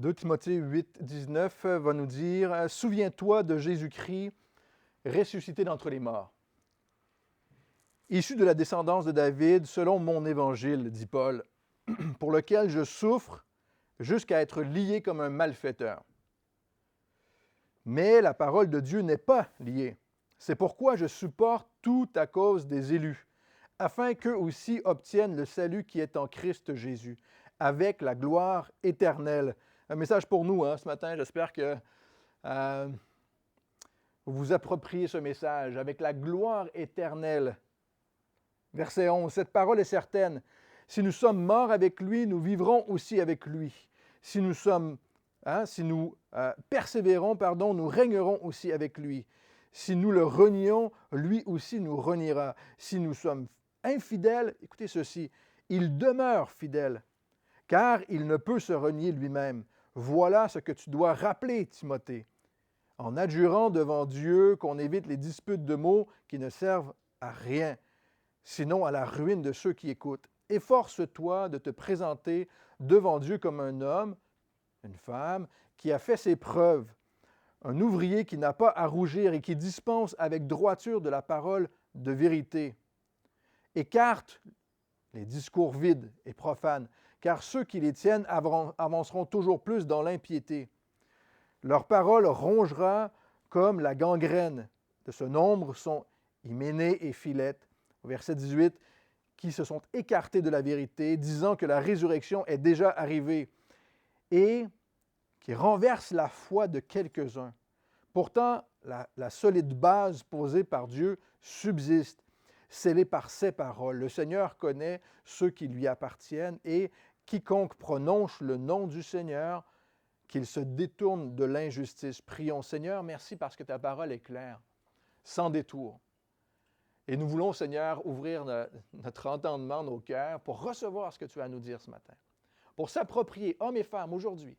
2 Timothée 8, 19 va nous dire « Souviens-toi de Jésus-Christ ressuscité d'entre les morts. Issu de la descendance de David, selon mon évangile, dit Paul, pour lequel je souffre jusqu'à être lié comme un malfaiteur. Mais la parole de Dieu n'est pas liée. C'est pourquoi je supporte tout à cause des élus, afin qu'eux aussi obtiennent le salut qui est en Christ Jésus, avec la gloire éternelle. » Un message pour nous ce matin. J'espère que vous vous appropriez ce message, avec la gloire éternelle. Verset 11, cette parole est certaine. Si nous sommes morts avec lui, nous vivrons aussi avec lui. Si nous persévérons, nous régnerons aussi avec lui. Si nous le renions, lui aussi nous reniera. Si nous sommes infidèles, écoutez ceci, il demeure fidèle, car il ne peut se renier lui-même. Voilà ce que tu dois rappeler, Timothée, en adjurant devant Dieu qu'on évite les disputes de mots qui ne servent à rien, sinon à la ruine de ceux qui écoutent. Efforce-toi de te présenter devant Dieu comme un homme, une femme, qui a fait ses preuves, un ouvrier qui n'a pas à rougir et qui dispense avec droiture de la parole de vérité. Écarte les discours vides et profanes, car ceux qui les tiennent avanceront toujours plus dans l'impiété. Leur parole rongera comme la gangrène. De ce nombre sont Hyménée et Philette, au verset 18, qui se sont écartés de la vérité, disant que la résurrection est déjà arrivée, et qui renversent la foi de quelques-uns. Pourtant, la solide base posée par Dieu subsiste, scellée par ses paroles. Le Seigneur connaît ceux qui lui appartiennent, et quiconque prononce le nom du Seigneur, qu'il se détourne de l'injustice. Prions, Seigneur, merci parce que ta parole est claire, sans détour. Et nous voulons, Seigneur, ouvrir notre entendement, nos cœurs, pour recevoir ce que tu as à nous dire ce matin, pour s'approprier, hommes et femmes, aujourd'hui,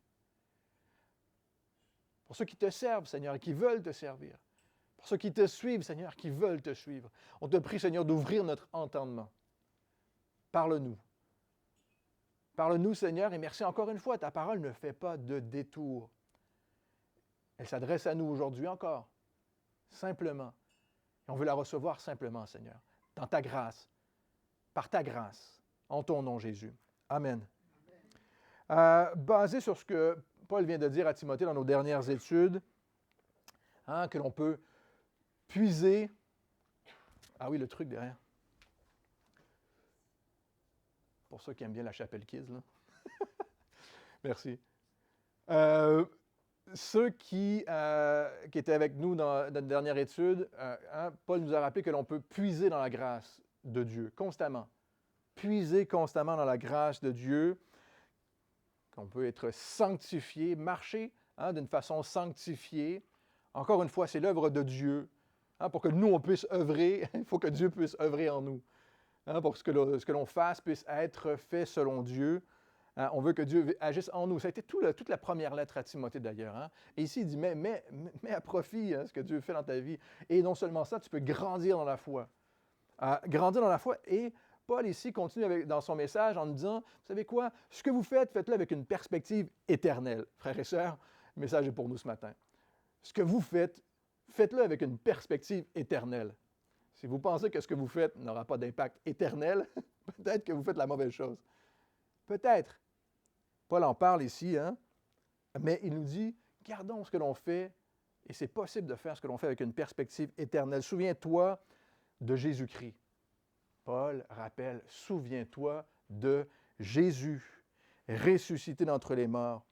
pour ceux qui te servent, Seigneur, et qui veulent te servir, pour ceux qui te suivent, Seigneur, qui veulent te suivre. On te prie, Seigneur, d'ouvrir notre entendement. Parle-nous. Parle-nous, Seigneur, et merci encore une fois, ta parole ne fait pas de détour. Elle s'adresse à nous aujourd'hui encore, simplement. Et on veut la recevoir simplement, Seigneur, dans ta grâce, par ta grâce, en ton nom, Jésus. Amen. Basé sur ce que Paul vient de dire à Timothée dans nos dernières études, que l'on peut puiser... Ah oui, le truc derrière. Pour ceux qui aiment bien la chapelle Kids, là. Merci. Ceux qui étaient avec nous dans notre dernière étude, Paul nous a rappelé que l'on peut puiser dans la grâce de Dieu, constamment. Puiser constamment dans la grâce de Dieu, qu'on peut être sanctifié, marcher d'une façon sanctifiée. Encore une fois, c'est l'œuvre de Dieu. Pour que nous, on puisse œuvrer, il faut que Dieu puisse œuvrer en nous. Pour que ce que l'on fasse puisse être fait selon Dieu. On veut que Dieu agisse en nous. Ça a été toute la première lettre à Timothée d'ailleurs. Et ici, il dit, mets à profit ce que Dieu fait dans ta vie. Et non seulement ça, tu peux grandir dans la foi. Grandir dans la foi. Et Paul ici continue dans son message en nous disant, vous savez quoi, ce que vous faites, faites-le avec une perspective éternelle. Frères et sœurs, le message est pour nous ce matin. Ce que vous faites, faites-le avec une perspective éternelle. Si vous pensez que ce que vous faites n'aura pas d'impact éternel, peut-être que vous faites la mauvaise chose. Peut-être. Paul en parle ici, mais il nous dit, gardons ce que l'on fait, et c'est possible de faire ce que l'on fait avec une perspective éternelle. Souviens-toi de Jésus-Christ. Paul rappelle, souviens-toi de Jésus, ressuscité d'entre les morts.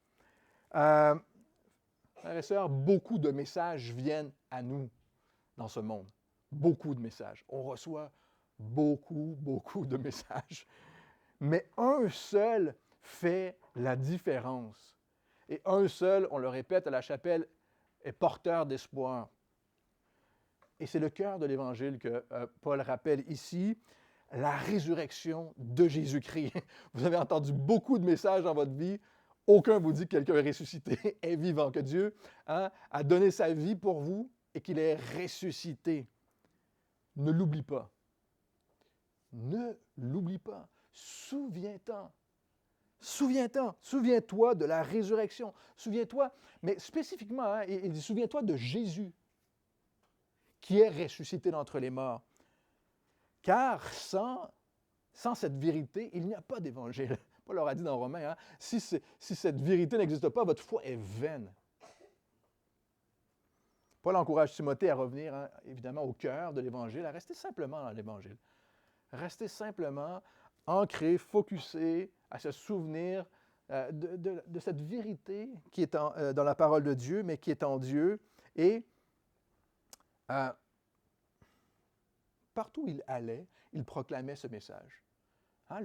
Frères et sœurs, beaucoup de messages viennent à nous dans ce monde. Beaucoup de messages. On reçoit beaucoup de messages. Mais un seul fait la différence. Et un seul, on le répète à la chapelle, est porteur d'espoir. Et c'est le cœur de l'Évangile que Paul rappelle ici, la résurrection de Jésus-Christ. Vous avez entendu beaucoup de messages dans votre vie. Aucun vous dit que quelqu'un est ressuscité, est vivant, que Dieu a donné sa vie pour vous et qu'il est ressuscité. Ne l'oublie pas. Ne l'oublie pas. Souviens-t'en. Souviens-toi de la résurrection. Souviens-toi, mais spécifiquement, hein, il dit, souviens-toi de Jésus qui est ressuscité d'entre les morts. Car sans cette vérité, il n'y a pas d'évangile. Paul leur a dit dans Romains, hein, si cette vérité n'existe pas, votre foi est vaine. Paul encourage Timothée à revenir, hein, évidemment, au cœur de l'Évangile, à rester simplement dans l'Évangile. Rester simplement ancré, focusé, à se souvenir de cette vérité qui est dans la parole de Dieu, mais qui est en Dieu. Et partout où il allait, il proclamait ce message. Hein,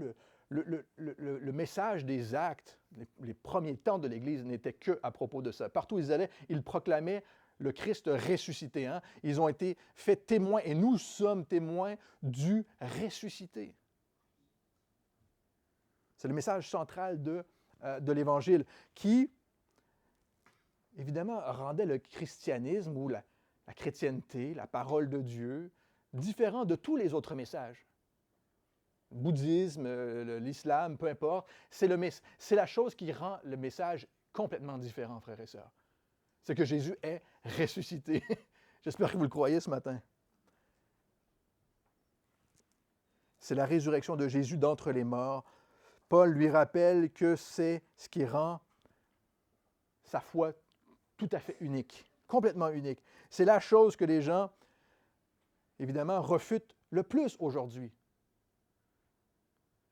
le message des actes, les premiers temps de l'Église n'était que à propos de ça. Partout où ils allaient, ils proclamaient le Christ ressuscité. Hein? Ils ont été faits témoins, et nous sommes témoins du ressuscité. C'est le message central de l'Évangile qui, évidemment, rendait le christianisme ou la chrétienté, la parole de Dieu, différent de tous les autres messages. Le bouddhisme, l'islam, peu importe, c'est la chose qui rend le message complètement différent, frères et sœurs. C'est que Jésus est ressuscité. J'espère que vous le croyez ce matin. C'est la résurrection de Jésus d'entre les morts. Paul lui rappelle que c'est ce qui rend sa foi tout à fait unique, complètement unique. C'est la chose que les gens, évidemment, refutent le plus aujourd'hui.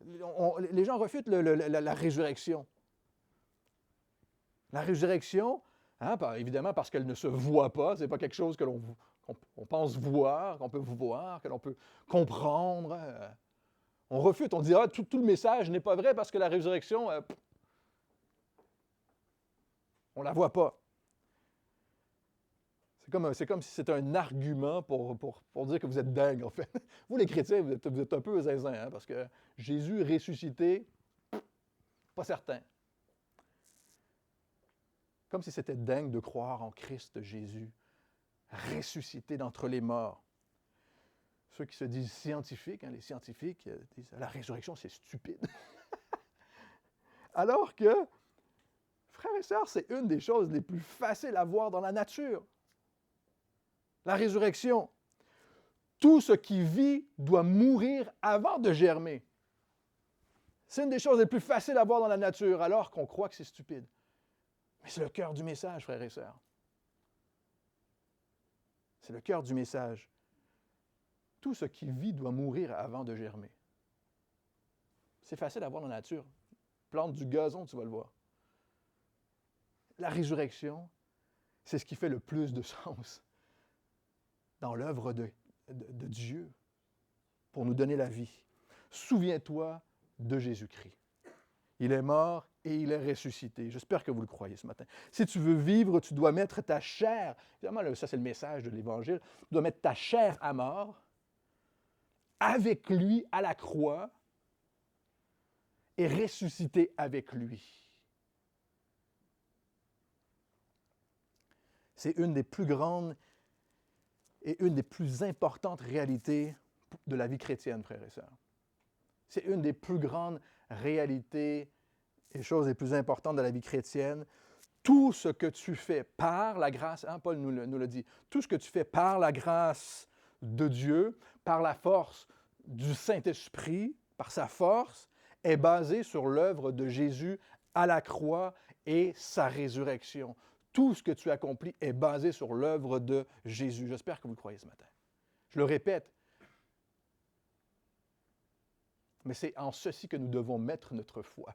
Les gens refutent la résurrection. La résurrection, hein, évidemment parce qu'elle ne se voit pas, ce n'est pas quelque chose que qu'on pense voir, qu'on peut voir, que l'on peut comprendre. On refute, on dit, tout le message n'est pas vrai parce que la résurrection, on ne la voit pas. C'est comme si c'était un argument pour dire que vous êtes dingue, en fait. Vous, les chrétiens, vous êtes un peu zinzin, hein, parce que Jésus ressuscité, pas certain. Comme si c'était dingue de croire en Christ Jésus, ressuscité d'entre les morts. Ceux qui se disent scientifiques, hein, les scientifiques disent la résurrection, c'est stupide. Alors que, frères et sœurs, c'est une des choses les plus faciles à voir dans la nature. La résurrection. Tout ce qui vit doit mourir avant de germer. C'est une des choses les plus faciles à voir dans la nature, alors qu'on croit que c'est stupide. Mais c'est le cœur du message, frères et sœurs. C'est le cœur du message. Tout ce qui vit doit mourir avant de germer. C'est facile à voir dans la nature. Plante du gazon, tu vas le voir. La résurrection, c'est ce qui fait le plus de sens dans l'œuvre de Dieu pour nous donner la vie. Souviens-toi de Jésus-Christ. Il est mort et il est ressuscité. J'espère que vous le croyez ce matin. Si tu veux vivre, tu dois mettre ta chair, évidemment, ça c'est le message de l'Évangile, tu dois mettre ta chair à mort avec lui à la croix et ressusciter avec lui. C'est une des plus grandes et une des plus importantes réalités de la vie chrétienne, frères et sœurs. C'est une des plus grandes réalités et choses les plus importantes de la vie chrétienne. Tout ce que tu fais par la grâce, hein, Paul nous le dit, tout ce que tu fais par la grâce de Dieu, par la force du Saint-Esprit, par sa force, est basé sur l'œuvre de Jésus à la croix et sa résurrection. Tout ce que tu accomplis est basé sur l'œuvre de Jésus. J'espère que vous le croyez ce matin. Je le répète, mais c'est en ceci que nous devons mettre notre foi,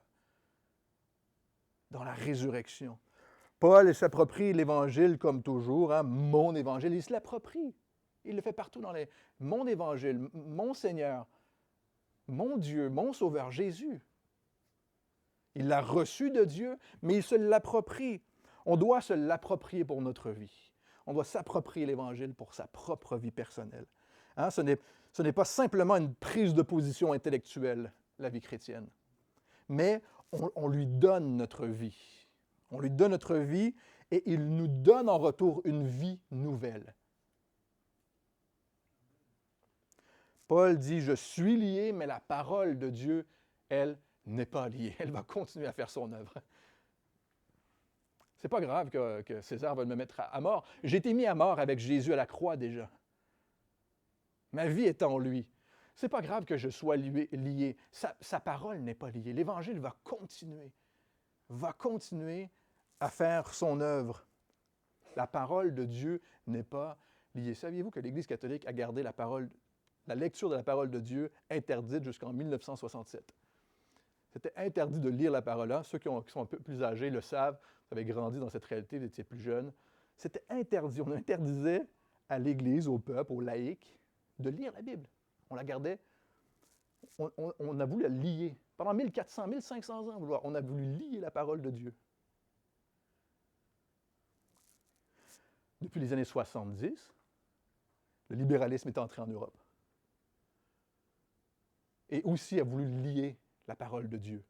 dans la résurrection. Paul s'approprie l'Évangile comme toujours, hein, mon Évangile, il se l'approprie. Il le fait partout dans les... Mon Évangile, mon Seigneur, mon Dieu, mon Sauveur, Jésus. Il l'a reçu de Dieu, mais il se l'approprie. On doit se l'approprier pour notre vie. On doit s'approprier l'Évangile pour sa propre vie personnelle. Hein, ce n'est pas simplement une prise de position intellectuelle, la vie chrétienne, mais on lui donne notre vie. On lui donne notre vie et il nous donne en retour une vie nouvelle. Paul dit, je suis lié, mais la parole de Dieu, elle, n'est pas liée. Elle va continuer à faire son œuvre. C'est pas grave que César veuille me mettre à mort. J'ai été mis à mort avec Jésus à la croix déjà. Ma vie est en lui. C'est pas grave que je sois lié. Sa parole n'est pas liée. L'Évangile va continuer à faire son œuvre. La parole de Dieu n'est pas liée. Saviez-vous que l'Église catholique a gardé la lecture de la parole de Dieu interdite jusqu'en 1967? C'était interdit de lire la parole. Ceux qui sont un peu plus âgés le savent, vous avez grandi dans cette réalité, vous étiez plus jeune. C'était interdit. On interdisait à l'Église, au peuple, aux laïcs, de lire la Bible. On la gardait. On a voulu la lier. Pendant 1400, 1500 ans, on a voulu lier la parole de Dieu. Depuis les années 70, le libéralisme est entré en Europe. Et aussi a voulu lier la parole de Dieu,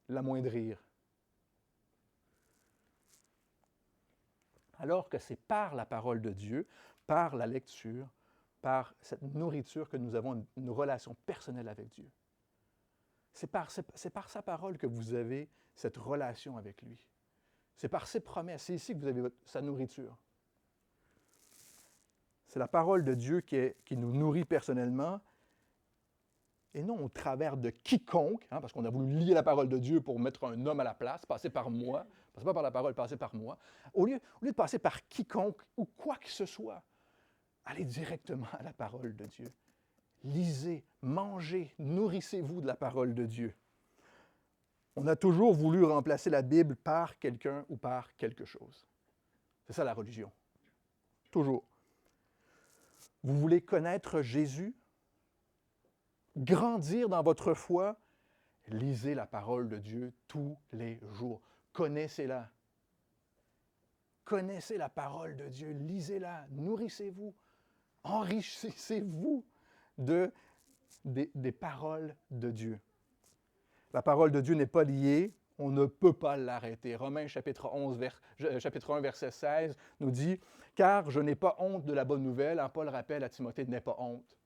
l'amoindrir. Alors que c'est par la parole de Dieu, par la lecture, par cette nourriture que nous avons une relation personnelle avec Dieu. C'est par sa parole que vous avez cette relation avec lui. C'est par ses promesses. C'est ici que vous avez sa nourriture. C'est la parole de Dieu qui nous nourrit personnellement et non au travers de quiconque, parce qu'on a voulu lier la parole de Dieu pour mettre un homme à la place, passer par moi, passer pas par la parole, passer par moi. Au lieu de passer par quiconque ou quoi que ce soit, allez directement à la parole de Dieu. Lisez, mangez, nourrissez-vous de la parole de Dieu. On a toujours voulu remplacer la Bible par quelqu'un ou par quelque chose. C'est ça la religion. Toujours. Vous voulez connaître Jésus? Grandir dans votre foi? Lisez la parole de Dieu tous les jours. Connaissez-la. Connaissez la parole de Dieu, lisez-la, nourrissez-vous, enrichissez-vous des paroles de Dieu. La parole de Dieu n'est pas liée, on ne peut pas l'arrêter. Romains chapitre 1, verset 16 nous dit « Car je n'ai pas honte de la bonne nouvelle », Paul rappelle à Timothée, « n'aie pas honte.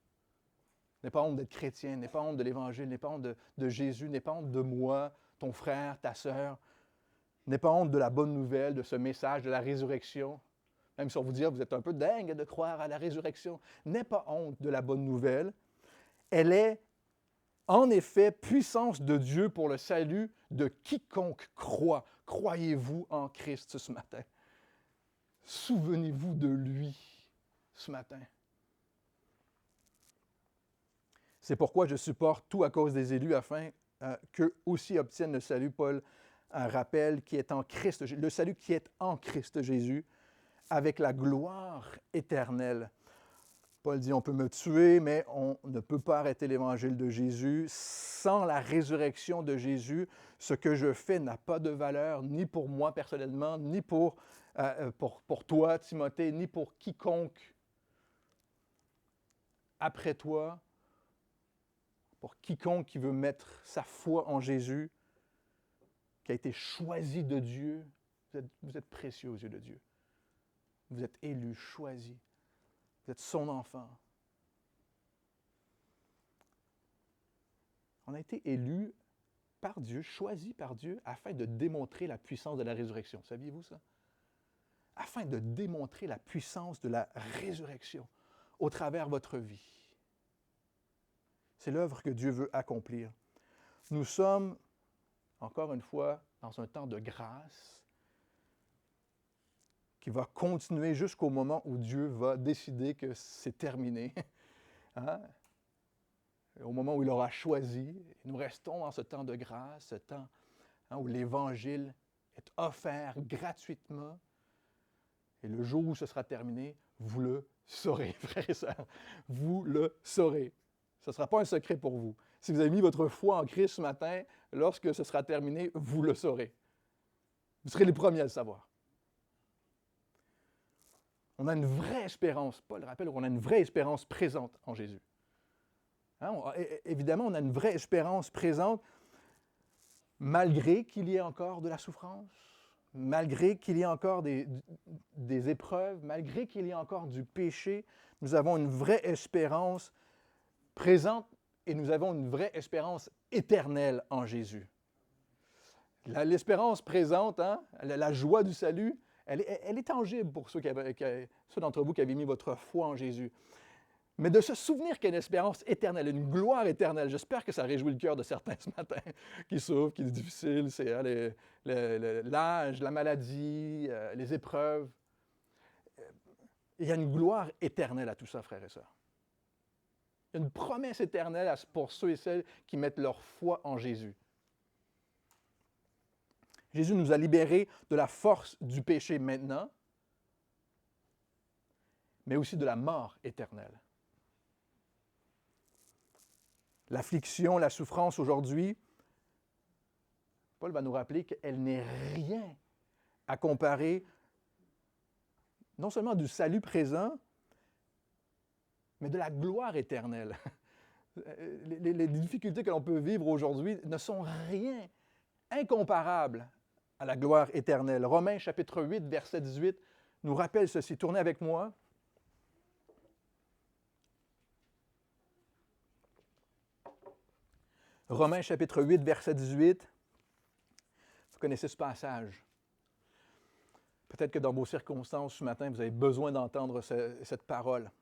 N'aie pas honte d'être chrétien, n'aie pas honte de l'Évangile, n'aie pas honte de Jésus, n'aie pas honte de moi, ton frère, ta sœur. N'aie pas honte de la bonne nouvelle, de ce message de la résurrection. Même si on vous dit, vous êtes un peu dingue de croire à la résurrection. N'aie pas honte de la bonne nouvelle. Elle est, en effet, puissance de Dieu pour le salut de quiconque croit. Croyez-vous en Christ ce matin? Souvenez-vous de lui ce matin. C'est pourquoi je supporte tout à cause des élus, afin qu'eux aussi obtiennent le salut. Paul rappelle qui est en Christ, le salut qui est en Christ Jésus, avec la gloire éternelle. Paul dit, on peut me tuer, mais on ne peut pas arrêter l'évangile de Jésus. Sans la résurrection de Jésus, ce que je fais n'a pas de valeur, ni pour moi personnellement, ni pour toi, Timothée, ni pour quiconque après toi, pour quiconque qui veut mettre sa foi en Jésus, qui a été choisi de Dieu. Vous êtes précieux aux yeux de Dieu. Vous êtes élu, choisi. Vous êtes son enfant. On a été élu par Dieu, choisi par Dieu, afin de démontrer la puissance de la résurrection. Saviez-vous ça? Afin de démontrer la puissance de la résurrection au travers de votre vie. C'est l'œuvre que Dieu veut accomplir. Nous sommes, encore une fois, dans un temps de grâce qui va continuer jusqu'au moment où Dieu va décider que c'est terminé. Au moment où il aura choisi. Nous restons dans ce temps de grâce, ce temps où l'Évangile est offert gratuitement. Et le jour où ce sera terminé, vous le saurez, frères et sœurs. Vous le saurez. Ce ne sera pas un secret pour vous. Si vous avez mis votre foi en Christ ce matin, lorsque ce sera terminé, vous le saurez. Vous serez les premiers à le savoir. On a une vraie espérance. Paul rappelle qu'on a une vraie espérance présente en Jésus. Évidemment, on a une vraie espérance présente malgré qu'il y ait encore de la souffrance, malgré qu'il y ait encore des épreuves, malgré qu'il y ait encore du péché. Nous avons une vraie espérance présente et nous avons une vraie espérance éternelle en Jésus. L'espérance présente, hein, la joie du salut, elle est tangible pour ceux d'entre vous qui avez mis votre foi en Jésus. Mais de se souvenir qu'il y a une espérance éternelle, une gloire éternelle, j'espère que ça réjouit le cœur de certains ce matin qui souffrent, qui est difficile, c'est hein, l'âge, la maladie, les épreuves. Il y a une gloire éternelle à tout ça, frères et sœurs. Il y a une promesse éternelle pour ceux et celles qui mettent leur foi en Jésus. Jésus nous a libérés de la force du péché maintenant, mais aussi de la mort éternelle. L'affliction, la souffrance aujourd'hui, Paul va nous rappeler qu'elle n'est rien à comparer non seulement du salut présent, mais de la gloire éternelle. Les difficultés que l'on peut vivre aujourd'hui ne sont rien incomparables à la gloire éternelle. Romains chapitre 8, verset 18 nous rappelle ceci. Tournez avec moi. Romains chapitre 8, verset 18. Vous connaissez ce passage. Peut-être que dans vos circonstances ce matin, vous avez besoin d'entendre cette parole.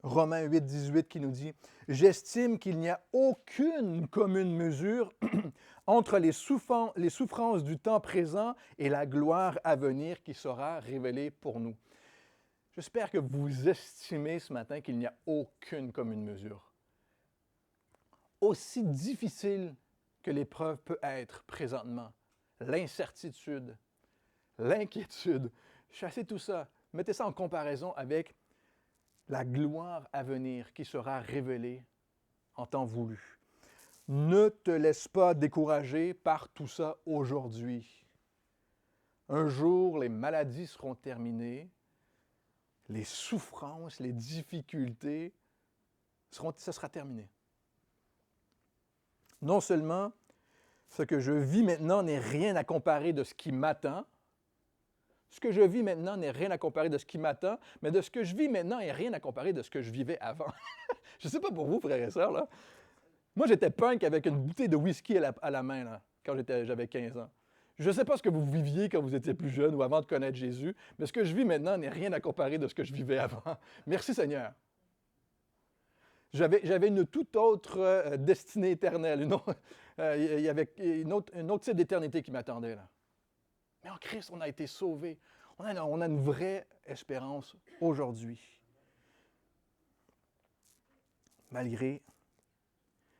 Romains 8, 18 qui nous dit « J'estime qu'il n'y a aucune commune mesure entre les souffrances du temps présent et la gloire à venir qui sera révélée pour nous. » J'espère que vous estimez ce matin qu'il n'y a aucune commune mesure. Aussi difficile que l'épreuve peut être présentement, l'incertitude, l'inquiétude, chassez tout ça, mettez ça en comparaison avec la gloire à venir qui sera révélée en temps voulu. Ne te laisse pas décourager par tout ça aujourd'hui. Un jour, les maladies seront terminées, les souffrances, les difficultés, ça sera terminé. Non seulement ce que je vis maintenant n'est rien à comparer de ce qui m'attend, ce que je vis maintenant n'est rien à comparer de ce qui m'attend, mais de ce que je vis maintenant n'est rien à comparer de ce que je vivais avant. Je ne sais pas pour vous, frères et sœurs, là. Moi, j'étais punk avec une bouteille de whisky à la main, là, quand j'avais 15 ans. Je ne sais pas ce que vous viviez quand vous étiez plus jeune ou avant de connaître Jésus, mais ce que je vis maintenant n'est rien à comparer de ce que je vivais avant. Merci Seigneur. J'avais une toute autre destinée éternelle. Il y avait un autre type d'éternité qui m'attendait, là. Mais en Christ, on a été sauvés. On a une vraie espérance aujourd'hui. Malgré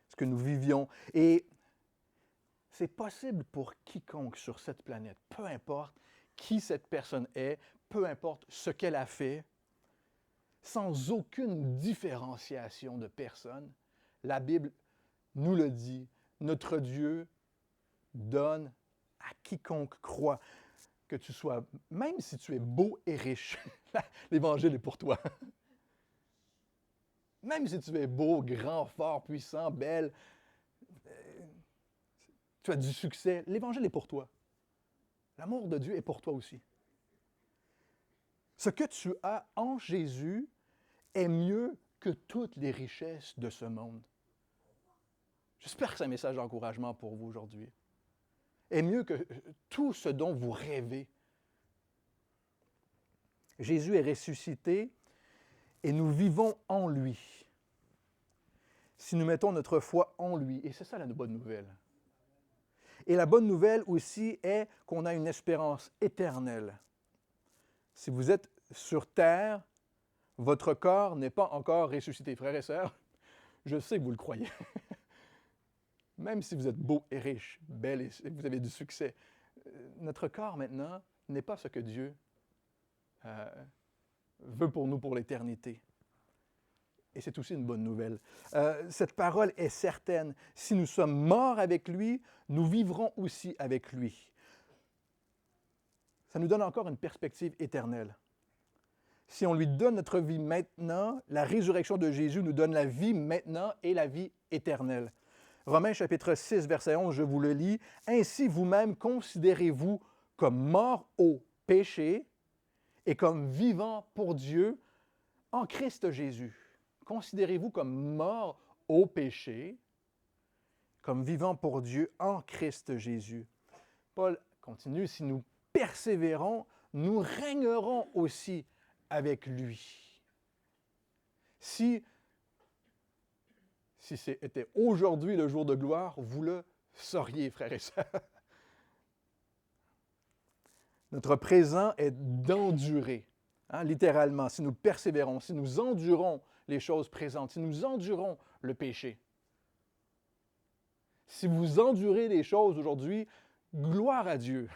ce que nous vivions. Et c'est possible pour quiconque sur cette planète, peu importe qui cette personne est, peu importe ce qu'elle a fait, sans aucune différenciation de personne, la Bible nous le dit, notre Dieu donne à quiconque croit, que tu sois, même si tu es beau et riche, l'Évangile est pour toi. Même si tu es beau, grand, fort, puissant, belle, tu as du succès, l'Évangile est pour toi. L'amour de Dieu est pour toi aussi. Ce que tu as en Jésus est mieux que toutes les richesses de ce monde. J'espère que c'est un message d'encouragement pour vous aujourd'hui. Est mieux que tout ce dont vous rêvez. Jésus est ressuscité et nous vivons en lui. Si nous mettons notre foi en lui, et c'est ça la bonne nouvelle. Et la bonne nouvelle aussi est qu'on a une espérance éternelle. Si vous êtes sur terre, votre corps n'est pas encore ressuscité. Frères et sœurs, je sais que vous le croyez. Même si vous êtes beau et riche, belle et vous avez du succès, notre corps maintenant n'est pas ce que Dieu veut pour nous pour l'éternité. Et c'est aussi une bonne nouvelle. Cette parole est certaine. Si nous sommes morts avec lui, nous vivrons aussi avec lui. Ça nous donne encore une perspective éternelle. Si on lui donne notre vie maintenant, la résurrection de Jésus nous donne la vie maintenant et la vie éternelle. Romains chapitre 6, verset 11, je vous le lis. « Ainsi vous-même considérez-vous comme morts au péché et comme vivants pour Dieu en Christ Jésus. » Considérez-vous comme morts au péché, comme vivant pour Dieu en Christ Jésus. Paul continue, si nous persévérons, nous régnerons aussi avec lui. Si c'était aujourd'hui le jour de gloire, vous le sauriez, frères et sœurs. Notre présent est d'endurer, littéralement, si nous persévérons, si nous endurons les choses présentes, si nous endurons le péché. Si vous endurez les choses aujourd'hui, gloire à Dieu.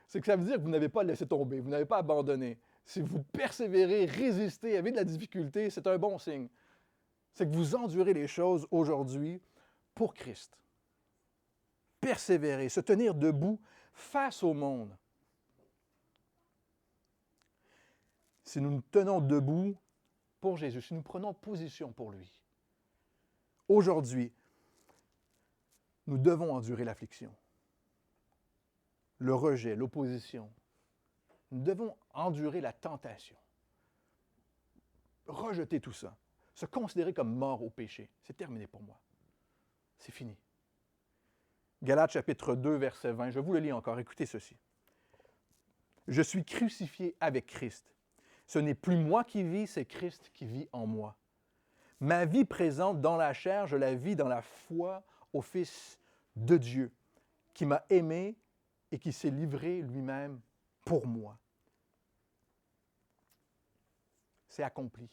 C'est que ça veut dire que vous n'avez pas laissé tomber, vous n'avez pas abandonné. Si vous persévérez, résistez, avez de la difficulté, c'est un bon signe. C'est que vous endurez les choses aujourd'hui pour Christ. Persévérer, se tenir debout face au monde. Si nous nous tenons debout pour Jésus, si nous prenons position pour lui, aujourd'hui, nous devons endurer l'affliction, le rejet, l'opposition. Nous devons endurer la tentation. Rejeter tout ça. Se considérer comme mort au péché. C'est terminé pour moi. C'est fini. Galates chapitre 2, verset 20. Je vous le lis encore. Écoutez ceci. Je suis crucifié avec Christ. Ce n'est plus moi qui vis, c'est Christ qui vit en moi. Ma vie présente dans la chair, je la vis dans la foi au Fils de Dieu, qui m'a aimé et qui s'est livré lui-même pour moi. C'est accompli.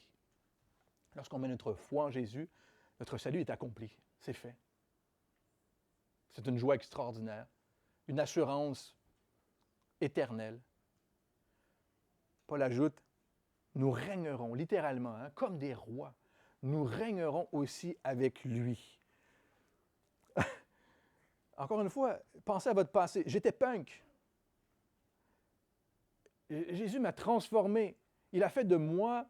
Lorsqu'on met notre foi en Jésus, notre salut est accompli. C'est fait. C'est une joie extraordinaire, une assurance éternelle. Paul ajoute, nous régnerons littéralement, comme des rois. Nous régnerons aussi avec lui. Encore une fois, pensez à votre passé. J'étais punk. Jésus m'a transformé. Il a fait de moi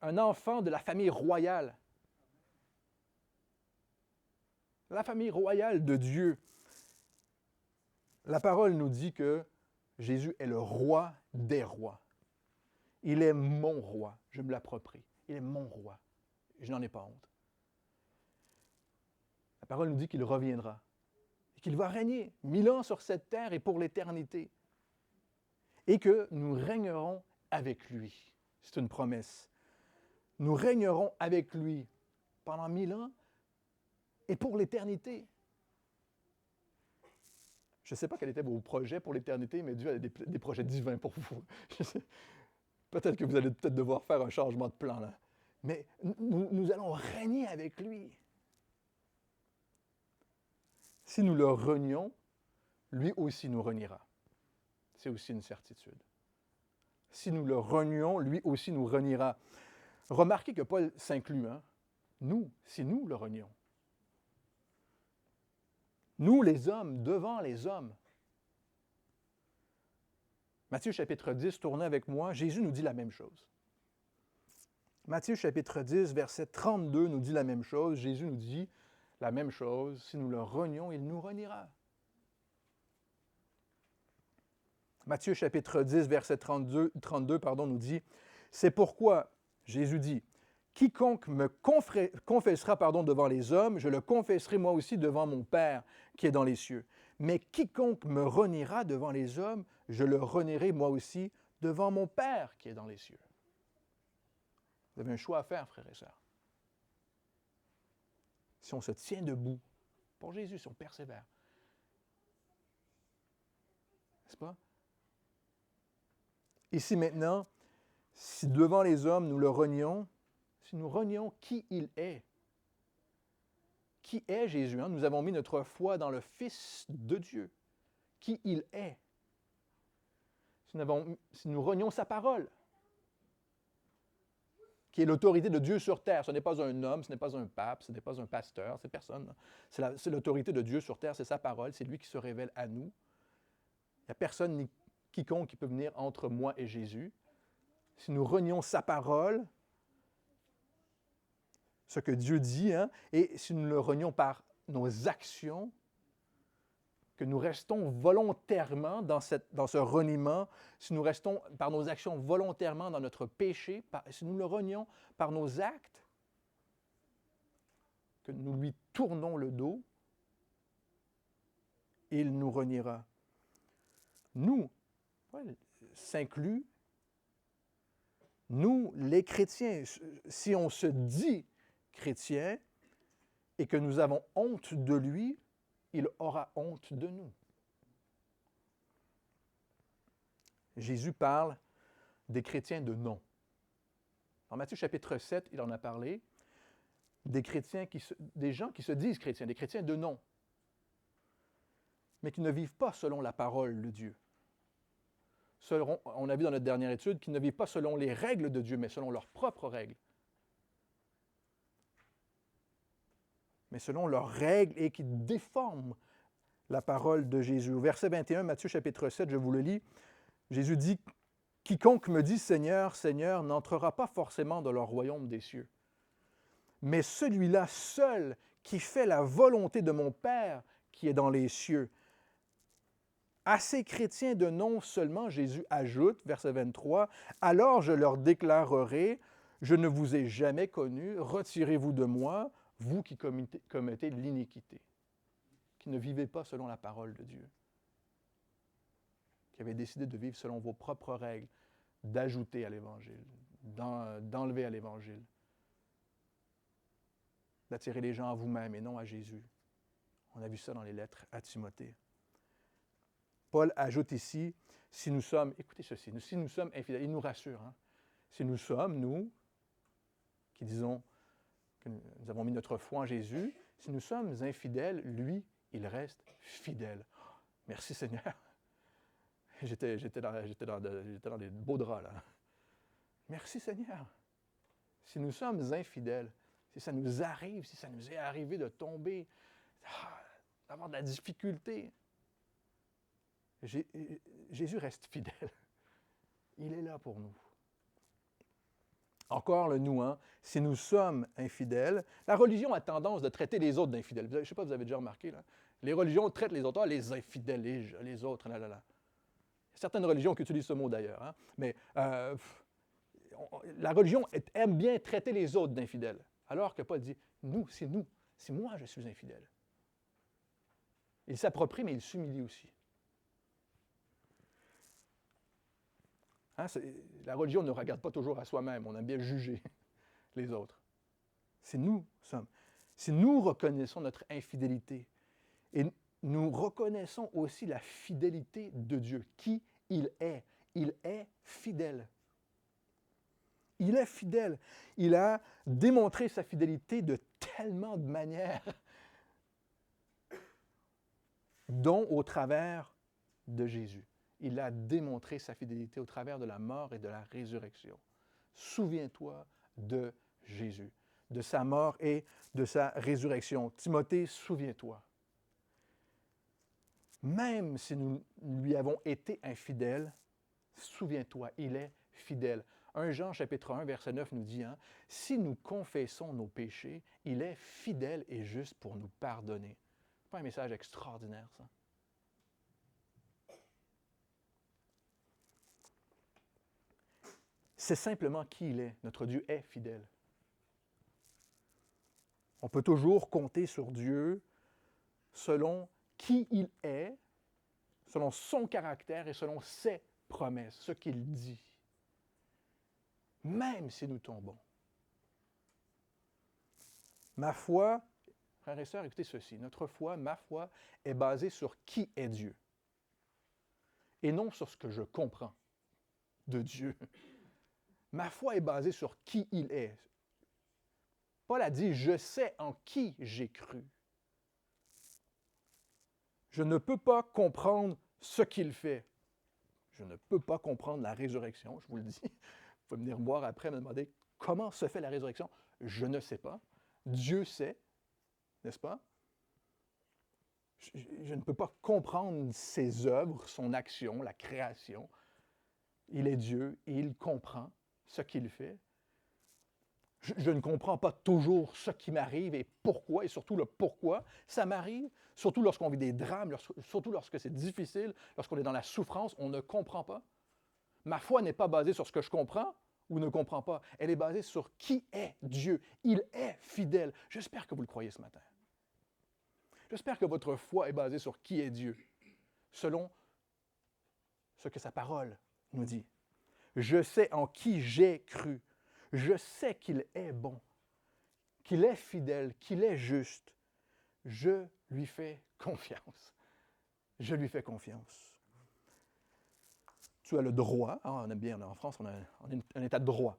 un enfant de la famille royale. La famille royale de Dieu. La parole nous dit que Jésus est le roi des rois. Il est mon roi. Je me l'approprie. Il est mon roi. Je n'en ai pas honte. La parole nous dit qu'il reviendra et qu'il va régner 1000 ans sur cette terre et pour l'éternité. Et que nous régnerons avec lui. C'est une promesse. Nous régnerons avec lui pendant 1000 ans et pour l'éternité. Je ne sais pas quels étaient vos projets pour l'éternité, mais Dieu a des projets divins pour vous. Peut-être que vous allez peut-être devoir faire un changement de plan là. Mais nous allons régner avec lui. Si nous le renions, lui aussi nous reniera. C'est aussi une certitude. Si nous le renions, lui aussi nous reniera. Remarquez que Paul s'inclut, nous, si nous le renions. Nous, les hommes, devant les hommes. Matthieu chapitre 10, tournez avec moi, Jésus nous dit la même chose. Matthieu chapitre 10, verset 32 nous dit la même chose. Jésus nous dit la même chose. Si nous le renions, il nous reniera. Matthieu chapitre 10, verset 32 nous dit, « C'est pourquoi, Jésus dit, quiconque me confessera devant les hommes, je le confesserai moi aussi devant mon Père qui est dans les cieux. Mais quiconque me reniera devant les hommes, je le renierai moi aussi devant mon Père qui est dans les cieux. » Vous avez un choix à faire, frères et sœurs. Si on se tient debout pour Jésus, si on persévère, n'est-ce pas? Ici maintenant, si devant les hommes nous le renions, si nous renions qui il est, qui est Jésus, nous avons mis notre foi dans le Fils de Dieu, qui il est. Si nous renions sa parole, qui est l'autorité de Dieu sur terre. Ce n'est pas un homme, ce n'est pas un pape, ce n'est pas un pasteur, c'est personne. C'est l'autorité de Dieu sur terre, c'est sa parole, c'est lui qui se révèle à nous. Il n'y a personne ni quiconque qui peut venir entre moi et Jésus. Si nous renions sa parole, ce que Dieu dit, et si nous le renions par nos actions, que nous restons volontairement dans ce reniement, si nous restons par nos actions volontairement dans notre péché, si nous le renions par nos actes, que nous lui tournons le dos, il nous reniera. Nous, s'inclut, nous, les chrétiens, si on se dit chrétien et que nous avons honte de lui, il aura honte de nous. Jésus parle des chrétiens de nom. Dans Matthieu chapitre 7, il en a parlé, des gens qui se disent chrétiens, des chrétiens de nom, mais qui ne vivent pas selon la parole de Dieu. On a vu dans notre dernière étude qu'ils ne vivent pas selon les règles de Dieu, mais selon leurs propres règles. Mais selon leurs règles et qui déforment la parole de Jésus. Au verset 21, Matthieu chapitre 7, je vous le lis, Jésus dit « Quiconque me dit Seigneur, Seigneur, n'entrera pas forcément dans le royaume des cieux, mais celui-là seul qui fait la volonté de mon Père qui est dans les cieux. » À ces chrétiens de nom seulement, Jésus ajoute, verset 23, « Alors je leur déclarerai, je ne vous ai jamais connu, retirez-vous de moi, vous qui commettez l'iniquité. » Qui ne vivez pas selon la parole de Dieu. Qui avez décidé de vivre selon vos propres règles, d'ajouter à l'Évangile, d'enlever à l'Évangile, d'attirer les gens à vous-même et non à Jésus. On a vu ça dans les lettres à Timothée. Paul ajoute ici, si nous sommes, écoutez ceci, si nous sommes infidèles, il nous rassure, hein, si nous sommes, nous, qui disons que nous avons mis notre foi en Jésus, si nous sommes infidèles, lui, il reste fidèle. Merci Seigneur. J'étais dans des beaux draps, là. Merci Seigneur. Si nous sommes infidèles, si ça nous arrive, si ça nous est arrivé de tomber, d'avoir de la difficulté, Jésus reste fidèle. Il est là pour nous. Encore le nous, hein? Si nous sommes infidèles, la religion a tendance de traiter les autres d'infidèles. Je ne sais pas si vous avez déjà remarqué, là. Les religions traitent les autres, les infidèles, les autres, là, là, là. Il y a certaines religions qui utilisent ce mot d'ailleurs, hein? Mais la religion aime bien traiter les autres d'infidèles. Alors que Paul dit, nous, c'est moi je suis infidèle. Il s'approprie, mais il s'humilie aussi. Hein, la religion ne regarde pas toujours à soi-même, on aime bien juger les autres. Si nous reconnaissons notre infidélité, et nous reconnaissons aussi la fidélité de Dieu, qui il est fidèle. Il est fidèle. Il a démontré sa fidélité de tellement de manières, dont au travers de Jésus. Il a démontré sa fidélité au travers de la mort et de la résurrection. Souviens-toi de Jésus, de sa mort et de sa résurrection. Timothée, souviens-toi. Même si nous lui avons été infidèles, souviens-toi, il est fidèle. 1 Jean chapitre 1, verset 9 nous dit, hein, « Si nous confessons nos péchés, il est fidèle et juste pour nous pardonner. » C'est pas un message extraordinaire, ça? C'est simplement qui il est. Notre Dieu est fidèle. On peut toujours compter sur Dieu selon qui il est, selon son caractère et selon ses promesses, ce qu'il dit. Même si nous tombons. Ma foi, frères et sœurs, écoutez ceci, notre foi, ma foi, est basée sur qui est Dieu et non sur ce que je comprends de Dieu. Ma foi est basée sur qui il est. Paul a dit, je sais en qui j'ai cru. Je ne peux pas comprendre ce qu'il fait. Je ne peux pas comprendre la résurrection, je vous le dis. Vous pouvez venir me voir après, me demander comment se fait la résurrection. Je ne sais pas. Dieu sait, n'est-ce pas? Je ne peux pas comprendre ses œuvres, son action, la création. Il est Dieu et il comprend ce qu'il fait. Je ne comprends pas toujours ce qui m'arrive et pourquoi, et surtout le pourquoi ça m'arrive, surtout lorsqu'on vit des drames, surtout lorsque c'est difficile, lorsqu'on est dans la souffrance, on ne comprend pas. Ma foi n'est pas basée sur ce que je comprends ou ne comprends pas, elle est basée sur qui est Dieu. Il est fidèle. J'espère que vous le croyez ce matin. J'espère que votre foi est basée sur qui est Dieu, selon ce que sa parole nous dit. Je sais en qui j'ai cru. Je sais qu'il est bon, qu'il est fidèle, qu'il est juste. Je lui fais confiance. Je lui fais confiance. Tu as le droit, hein, on aime bien, en France, on a un état de droit.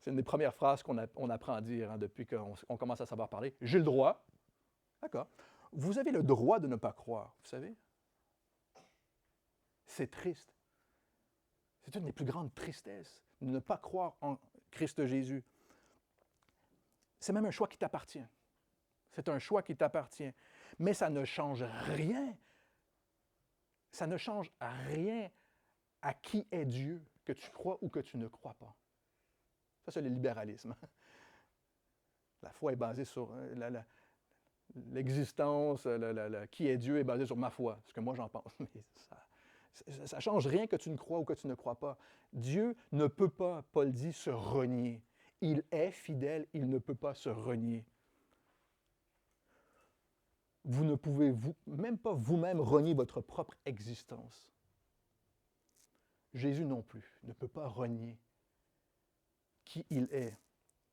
C'est une des premières phrases qu'on apprend à dire hein, depuis qu'on commence à savoir parler. J'ai le droit. D'accord. Vous avez le droit de ne pas croire, vous savez. C'est triste. C'est une des plus grandes tristesses de ne pas croire en Christ Jésus. C'est même un choix qui t'appartient. C'est un choix qui t'appartient. Mais ça ne change rien. Ça ne change rien à qui est Dieu, que tu crois ou que tu ne crois pas. Ça, c'est le libéralisme. La foi est basée sur l'existence, qui est Dieu est basé sur ma foi, ce que moi j'en pense. Mais ça ne change rien que tu ne crois ou que tu ne crois pas. Dieu ne peut pas, Paul dit, se renier. Il est fidèle, il ne peut pas se renier. Vous ne pouvez même pas vous-même renier votre propre existence. Jésus non plus ne peut pas renier qui il est.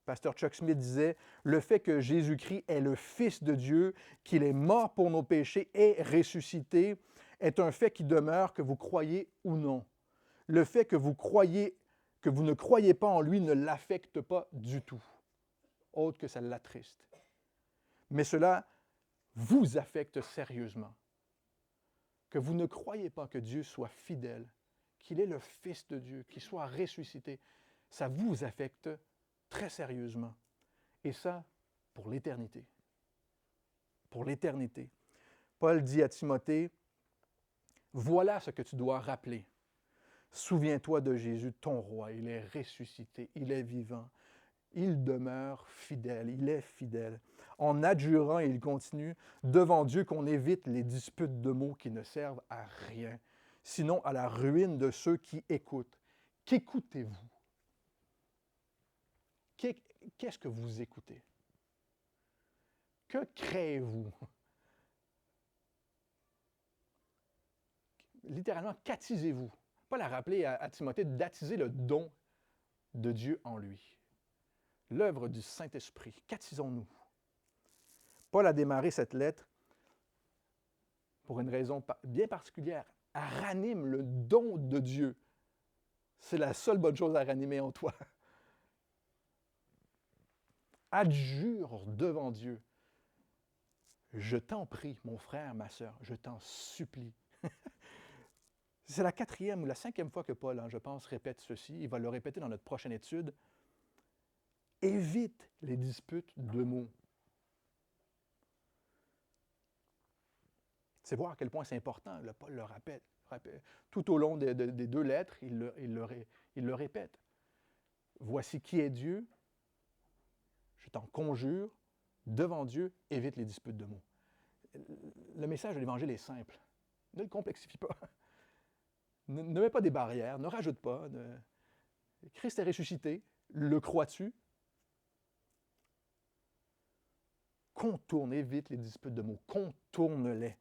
Pasteur Chuck Smith disait, le fait que Jésus-Christ est le Fils de Dieu, qu'il est mort pour nos péchés et ressuscité, est un fait qui demeure, que vous croyez ou non. Le fait que vous ne croyez pas en lui ne l'affecte pas du tout, autre que ça l'attriste. Mais cela vous affecte sérieusement. Que vous ne croyez pas que Dieu soit fidèle, qu'il est le Fils de Dieu, qu'il soit ressuscité, ça vous affecte très sérieusement. Et ça, pour l'éternité. Pour l'éternité. Paul dit à Timothée, « Voilà ce que tu dois rappeler. Souviens-toi de Jésus, ton roi. Il est ressuscité, il est vivant. Il demeure fidèle, il est fidèle. » En adjurant, il continue, devant Dieu qu'on évite les disputes de mots qui ne servent à rien, sinon à la ruine de ceux qui écoutent. Qu'écoutez-vous? Qu'est-ce que vous écoutez? Que créez-vous? Littéralement, qu'attisez-vous? Paul a rappelé à Timothée d'attiser le don de Dieu en lui. L'œuvre du Saint-Esprit. Qu'attisons-nous? Paul a démarré cette lettre pour une raison bien particulière. Elle ranime le don de Dieu. C'est la seule bonne chose à ranimer en toi. Adjure devant Dieu. Je t'en prie, mon frère, ma sœur, je t'en supplie. C'est la 4e ou la 5e fois que Paul, je pense, répète ceci. Il va le répéter dans notre prochaine étude. Évite les disputes de mots. C'est voir à quel point c'est important. Paul le répète. Tout au long des 2 lettres, il le répète. Voici qui est Dieu. Je t'en conjure, devant Dieu, évite les disputes de mots. Le message de l'Évangile est simple. Ne le complexifie pas. Ne mets pas des barrières, ne rajoute pas. Christ est ressuscité. Le crois-tu? Contourne, évite les disputes de mots. Contourne-les.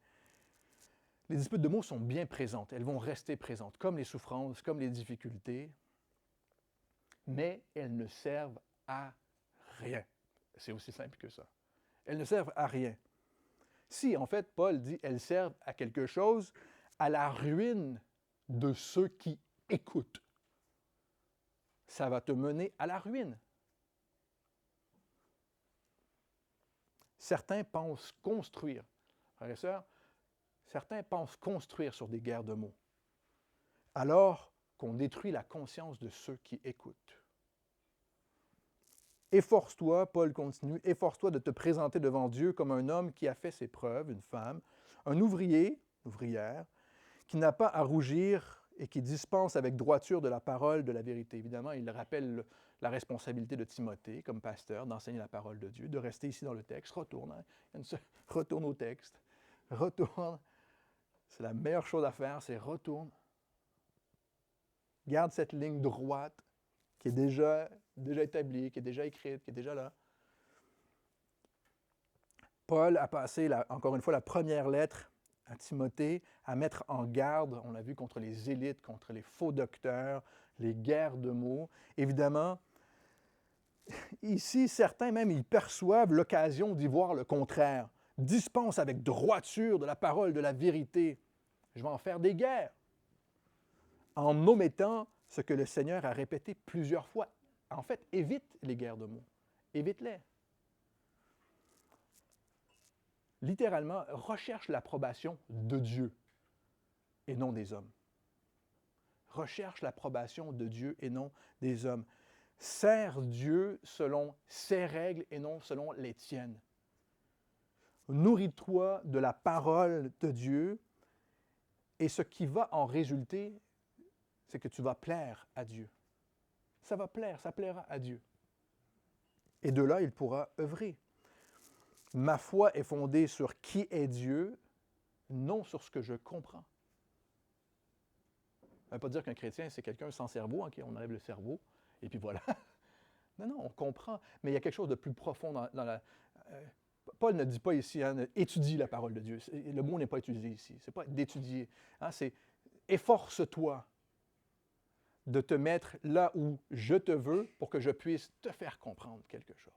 Les disputes de mots sont bien présentes. Elles vont rester présentes, comme les souffrances, comme les difficultés. Mais elles ne servent à rien. C'est aussi simple que ça. Elles ne servent à rien. Si, en fait, Paul dit elles servent à quelque chose, à la ruine de ceux qui écoutent. Ça va te mener à la ruine. Certains pensent construire. Frères et sœurs, certains pensent construire sur des guerres de mots, alors qu'on détruit la conscience de ceux qui écoutent. Efforce-toi, Paul continue, efforce-toi de te présenter devant Dieu comme un homme qui a fait ses preuves, une femme, un ouvrier, ouvrière, qui n'a pas à rougir et qui dispense avec droiture de la parole de la vérité. Évidemment, il rappelle la responsabilité de Timothée, comme pasteur, d'enseigner la parole de Dieu, de rester ici dans le texte. Retourne, retourne au texte. Retourne. C'est la meilleure chose à faire, c'est retourne. Garde cette ligne droite qui est déjà établie, qui est déjà écrite, qui est déjà là. Paul a passé, encore une fois, la première lettre à Timothée à mettre en garde, on l'a vu, contre les élites, contre les faux docteurs, les guerres de mots. Évidemment, ici, certains même, ils perçoivent l'occasion d'y voir le contraire. Dispense avec droiture de la parole de la vérité. Je vais en faire des guerres. En omettant ce que le Seigneur a répété plusieurs fois. En fait, évite les guerres de mots. Évite-les. Littéralement, recherche l'approbation de Dieu et non des hommes. Recherche l'approbation de Dieu et non des hommes. Sers Dieu selon ses règles et non selon les tiennes. Nourris-toi de la parole de Dieu et ce qui va en résulter, c'est que tu vas plaire à Dieu. Ça va plaire, ça plaira à Dieu. Et de là, il pourra œuvrer. Ma foi est fondée sur qui est Dieu, non sur ce que je comprends. Ça ne veut pas dire qu'un chrétien, c'est quelqu'un sans cerveau, hein, on enlève le cerveau, et puis voilà. Non, non, on comprend, mais il y a quelque chose de plus profond dans la... Paul ne dit pas ici, hein, étudie la parole de Dieu. Le mot n'est pas utilisé ici. Ce n'est pas d'étudier. Hein, c'est efforce-toi de te mettre là où je te veux pour que je puisse te faire comprendre quelque chose.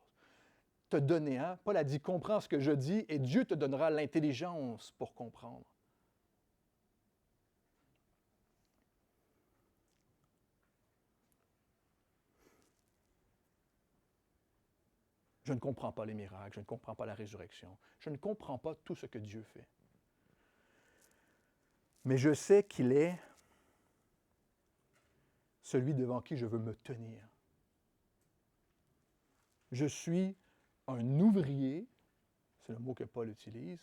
Te donner, hein? Paul a dit, comprends ce que je dis et Dieu te donnera l'intelligence pour comprendre. Je ne comprends pas les miracles, je ne comprends pas la résurrection, je ne comprends pas tout ce que Dieu fait. Mais je sais qu'il est celui devant qui je veux me tenir. Je suis un ouvrier, c'est le mot que Paul utilise,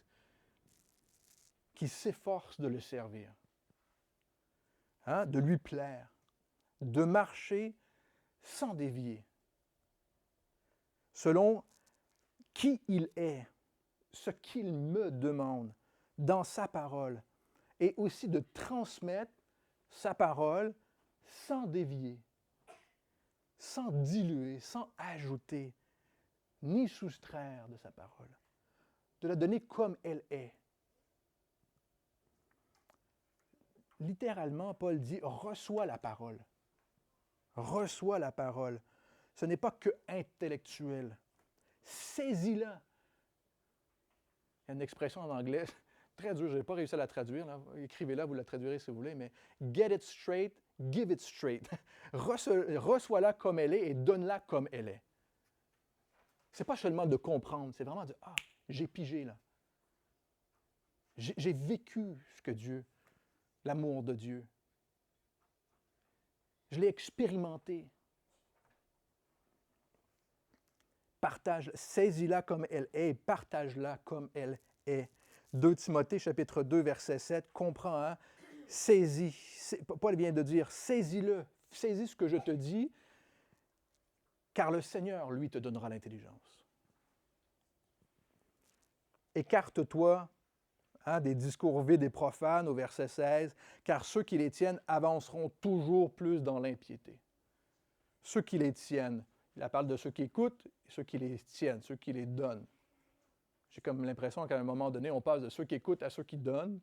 qui s'efforce de le servir, hein, de lui plaire, de marcher sans dévier, selon qui il est, ce qu'il me demande dans sa parole, et aussi de transmettre sa parole sans dévier, sans diluer, sans ajouter, ni soustraire de sa parole, de la donner comme elle est. Littéralement, Paul dit « reçois la parole ». Reçois la parole. Ce n'est pas que intellectuel. Saisis-la. Il y a une expression en anglais très dure, je n'ai pas réussi à la traduire. Là. Écrivez-la, vous la traduirez si vous voulez, mais « get it straight, give it straight ». Reçois-la comme elle est et donne-la comme elle est. Ce n'est pas seulement de comprendre, c'est vraiment de « ah, j'ai pigé là ». J'ai vécu ce que Dieu, l'amour de Dieu. Je l'ai expérimenté. Partage, saisis-la comme elle est et partage-la comme elle est. 2 Timothée, chapitre 2, verset 7, comprends, hein? Saisis. Paul vient de dire, saisis-le, saisis ce que je te dis, car le Seigneur, lui, te donnera l'intelligence. Écarte-toi des discours vides et profanes au verset 16, car ceux qui les tiennent avanceront toujours plus dans l'impiété. Ceux qui les tiennent, il parle de ceux qui écoutent et ceux qui les tiennent, ceux qui les donnent. J'ai comme l'impression qu'à un moment donné, on passe de ceux qui écoutent à ceux qui donnent.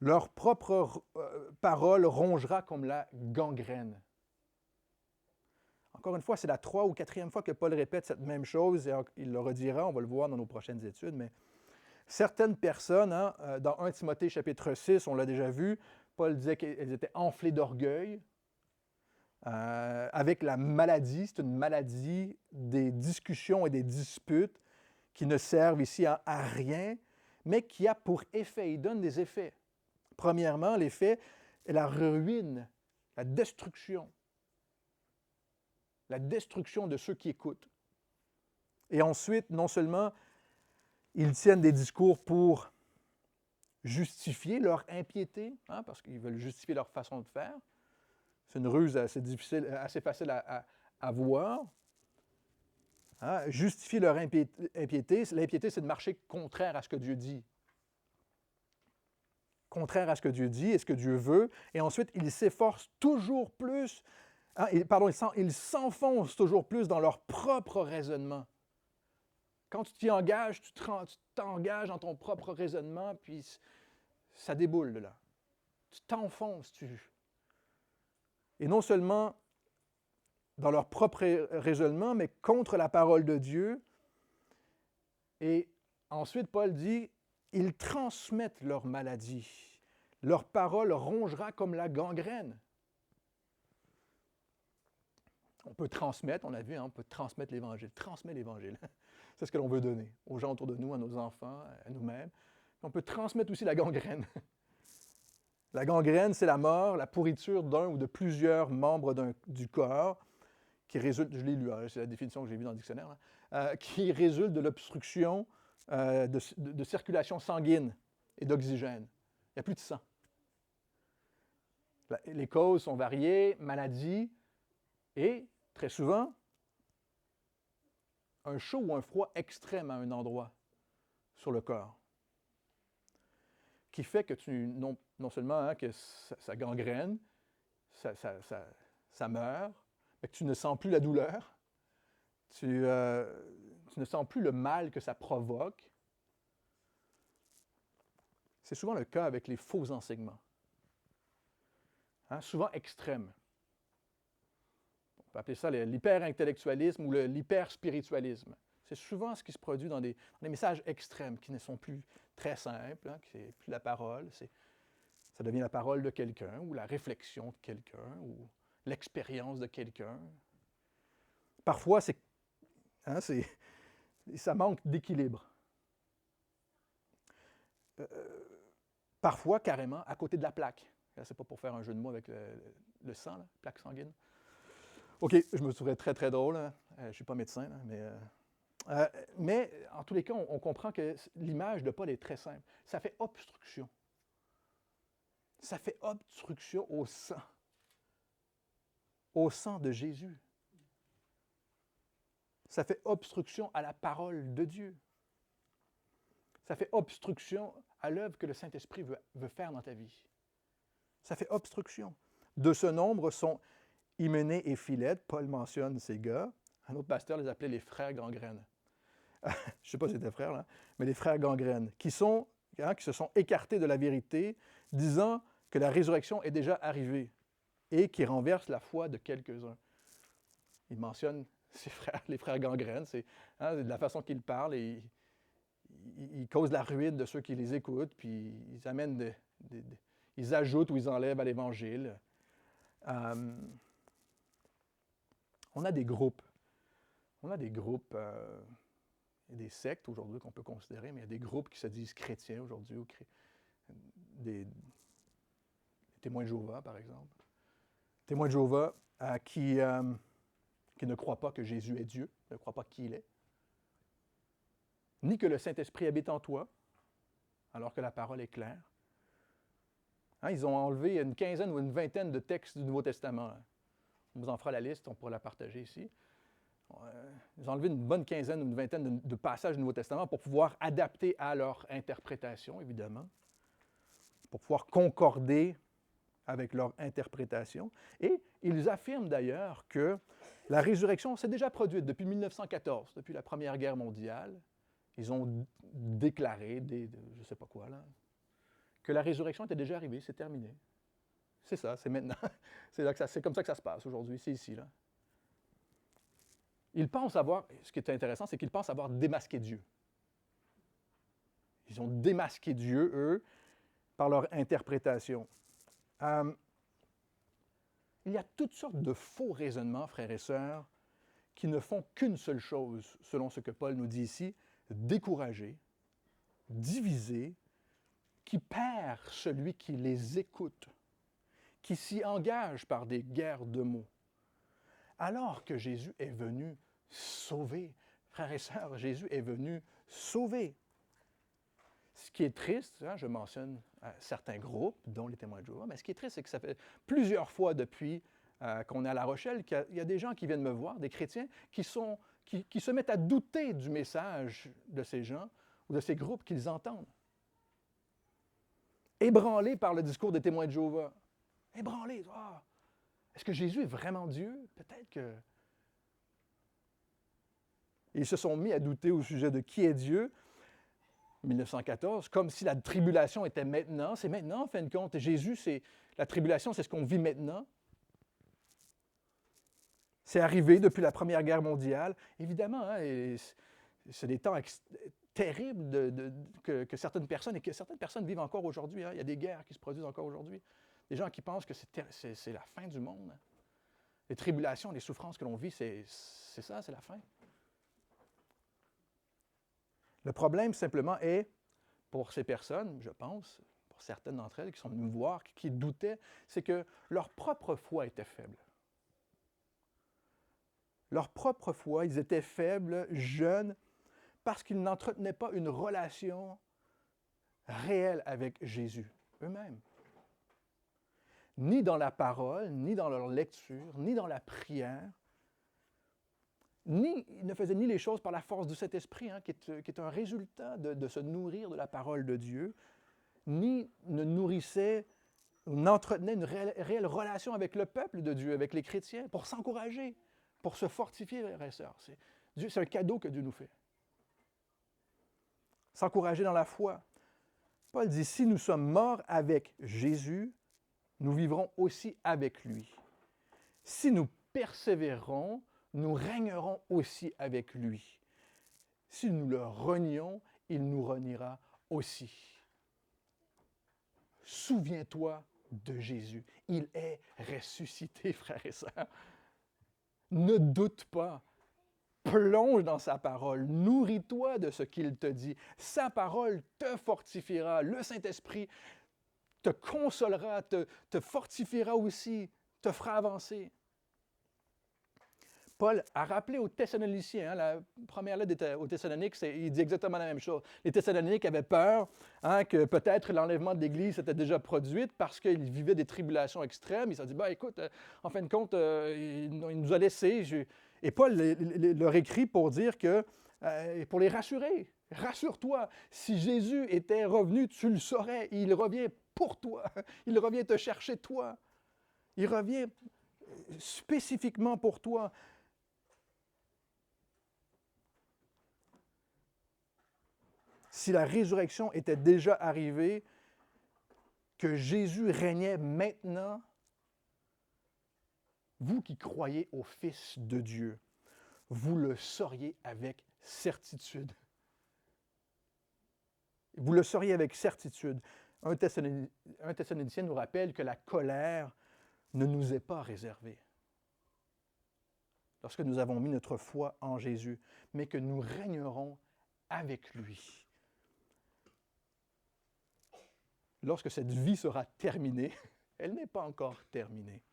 Leur propre parole rongera comme la gangrène. Encore une fois, c'est la 3e ou 4e fois que Paul répète cette même chose, et il le redira, on va le voir dans nos prochaines études, mais certaines personnes, hein, dans 1 Timothée chapitre 6, on l'a déjà vu, Paul disait qu'elles étaient enflées d'orgueil, avec la maladie, c'est une maladie des discussions et des disputes qui ne servent ici à rien, mais qui a pour effet, il donne des effets. Premièrement, l'effet est la ruine, la destruction de ceux qui écoutent. Et ensuite, non seulement ils tiennent des discours pour justifier leur impiété, hein, parce qu'ils veulent justifier leur façon de faire. C'est une ruse assez facile à voir. Hein, justifier leur impiété. L'impiété, c'est de marcher contraire à ce que Dieu dit. Contraire à ce que Dieu dit et ce que Dieu veut. Et ensuite, ils s'efforcent toujours plus. Hein, ils s'enfoncent toujours plus dans leur propre raisonnement. Quand tu t'y engages, tu t'engages dans ton propre raisonnement, puis ça déboule de là. Tu t'enfonces. Et non seulement dans leur propre raisonnement, mais contre la parole de Dieu. Et ensuite, Paul dit, ils transmettent leur maladie. Leur parole rongera comme la gangrène. On peut transmettre, on a vu, on peut transmettre l'Évangile. Transmettre l'Évangile. C'est ce que l'on veut donner aux gens autour de nous, à nos enfants, à nous-mêmes. On peut transmettre aussi la gangrène. La gangrène, c'est la mort, la pourriture d'un ou de plusieurs membres du corps qui résulte, je l'ai lu, c'est la définition que j'ai vue dans le dictionnaire, qui résulte de l'obstruction de circulation sanguine et d'oxygène. Il n'y a plus de sang. Les causes sont variées, maladies, et très souvent, un chaud ou un froid extrême à un endroit sur le corps, qui fait que non seulement que ça gangrène, ça meurt, mais que tu ne sens plus la douleur, tu ne sens plus le mal que ça provoque. C'est souvent le cas avec les faux enseignements, souvent extrêmes. On peut appeler ça l'hyper-intellectualisme ou l'hyper-spiritualisme. C'est souvent ce qui se produit dans des messages extrêmes qui ne sont plus très simples, qui n'est plus la parole, ça devient la parole de quelqu'un ou la réflexion de quelqu'un ou l'expérience de quelqu'un. Parfois, ça manque d'équilibre. Parfois, carrément, à côté de la plaque. Ce n'est pas pour faire un jeu de mots avec le sang, la plaque sanguine. OK, je me trouverais très, très drôle. Je ne suis pas médecin, mais en tous les cas, on comprend que l'image de Paul est très simple. Ça fait obstruction. Ça fait obstruction au sang de Jésus. Ça fait obstruction à la parole de Dieu. Ça fait obstruction à l'œuvre que le Saint-Esprit veut faire dans ta vie. Ça fait obstruction. De ce nombre sont Hyménée et Philette. Paul mentionne ces gars. Un autre pasteur les appelait les frères gangrènes. Je ne sais pas si c'était frères, là, mais les frères gangrènes, qui se sont écartés de la vérité, disant que la résurrection est déjà arrivée et qui renversent la foi de quelques-uns. Il mentionne les frères gangrènes, c'est de la façon qu'ils parlent, et ils causent la ruine de ceux qui les écoutent, puis ils amènent ils ajoutent ou ils enlèvent à l'Évangile. On a des groupes. Il y a des sectes aujourd'hui qu'on peut considérer, mais il y a des groupes qui se disent chrétiens aujourd'hui, ou des témoins de Jéhovah, par exemple. Témoins de Jéhovah qui ne croient pas que Jésus est Dieu, ne croient pas qui il est, ni que le Saint-Esprit habite en toi, alors que la parole est claire. Ils ont enlevé une quinzaine ou une vingtaine de textes du Nouveau Testament. On vous en fera la liste, on pourra la partager ici. Ils ont enlevé une bonne quinzaine ou une vingtaine de passages du Nouveau Testament pour pouvoir adapter à leur interprétation, évidemment, pour pouvoir concorder avec leur interprétation. Et ils affirment d'ailleurs que la résurrection s'est déjà produite depuis 1914, depuis la Première Guerre mondiale. Ils ont déclaré, je ne sais pas quoi, là, que la résurrection était déjà arrivée, c'est terminé. C'est ça, c'est maintenant. C'est comme ça que ça se passe aujourd'hui, c'est ici, là. Ils pensent avoir, ce qui est intéressant, c'est qu'ils pensent avoir démasqué Dieu. Ils ont démasqué Dieu, eux, par leur interprétation. Il y a toutes sortes de faux raisonnements, frères et sœurs, qui ne font qu'une seule chose, selon ce que Paul nous dit ici, décourager, diviser, qui perd celui qui les écoute, qui s'y engage par des guerres de mots. Alors que Jésus est venu sauver. Frères et sœurs, Jésus est venu sauver. Ce qui est triste, je mentionne certains groupes, dont les témoins de Jéhovah, mais ce qui est triste, c'est que ça fait plusieurs fois depuis qu'on est à La Rochelle qu'il y a des gens qui viennent me voir, des chrétiens, qui se mettent à douter du message de ces gens ou de ces groupes qu'ils entendent. Ébranlés par le discours des témoins de Jéhovah. Ébranlés. Oh, est-ce que Jésus est vraiment Dieu? Peut-être que... Ils se sont mis à douter au sujet de qui est Dieu, 1914, comme si la tribulation était maintenant. C'est maintenant, en fin de compte. Jésus, la tribulation, c'est ce qu'on vit maintenant. C'est arrivé depuis la Première Guerre mondiale. Évidemment, hein, c'est des temps terribles que certaines personnes, et que certaines personnes vivent encore aujourd'hui. Hein. Il y a des guerres qui se produisent encore aujourd'hui. Des gens qui pensent que c'est la fin du monde. Hein. Les tribulations, les souffrances que l'on vit, c'est ça, c'est la fin. Le problème, simplement, est, pour ces personnes, je pense, pour certaines d'entre elles qui sont venues me voir, qui doutaient, c'est que leur propre foi était faible. Leur propre foi, ils étaient faibles, jeunes, parce qu'ils n'entretenaient pas une relation réelle avec Jésus eux-mêmes. Ni dans la parole, ni dans leur lecture, ni dans la prière. Ils ne faisaient ni les choses par la force de cet esprit, hein, qui est un résultat de se nourrir de la parole de Dieu, ni ne nourrissaient, n'entretenaient une réelle relation avec le peuple de Dieu, avec les chrétiens, pour s'encourager, pour se fortifier, frères et sœurs. C'est un cadeau que Dieu nous fait. S'encourager dans la foi. Paul dit, si nous sommes morts avec Jésus, nous vivrons aussi avec lui. Si nous persévérons, nous régnerons aussi avec lui. Si nous le renions, il nous reniera aussi. Souviens-toi de Jésus. Il est ressuscité, frères et sœurs. Ne doute pas. Plonge dans sa parole. Nourris-toi de ce qu'il te dit. Sa parole te fortifiera. Le Saint-Esprit te consolera, te fortifiera aussi, te fera avancer. Paul a rappelé aux Thessaloniciens, hein, la première lettre aux Thessaloniques, il dit exactement la même chose. Les Thessaloniques avaient peur que peut-être l'enlèvement de l'Église s'était déjà produit parce qu'ils vivaient des tribulations extrêmes. Ils se sont dit, écoute, en fin de compte, il nous a laissés. Et Paul leur écrit pour dire que, pour les rassurer, rassure-toi, si Jésus était revenu, tu le saurais, il revient pour toi, il revient te chercher toi, il revient spécifiquement pour toi. Si la résurrection était déjà arrivée, que Jésus régnait maintenant, vous qui croyez au Fils de Dieu, vous le sauriez avec certitude. Vous le sauriez avec certitude. Un Thessalonicien nous rappelle que la colère ne nous est pas réservée lorsque nous avons mis notre foi en Jésus, mais que nous régnerons avec lui. Lorsque cette vie sera terminée, elle n'est pas encore terminée.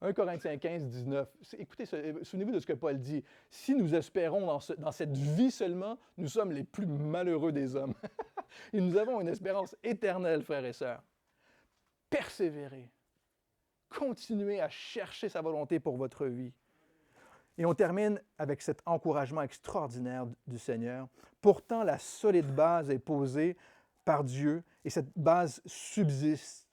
1 Corinthiens 15, 19. Écoutez, souvenez-vous de ce que Paul dit. Si nous espérons dans cette vie seulement, nous sommes les plus malheureux des hommes. Et nous avons une espérance éternelle, frères et sœurs. Persévérez. Continuez à chercher sa volonté pour votre vie. Et on termine avec cet encouragement extraordinaire du Seigneur. Pourtant, la solide base est posée par Dieu et cette base subsiste,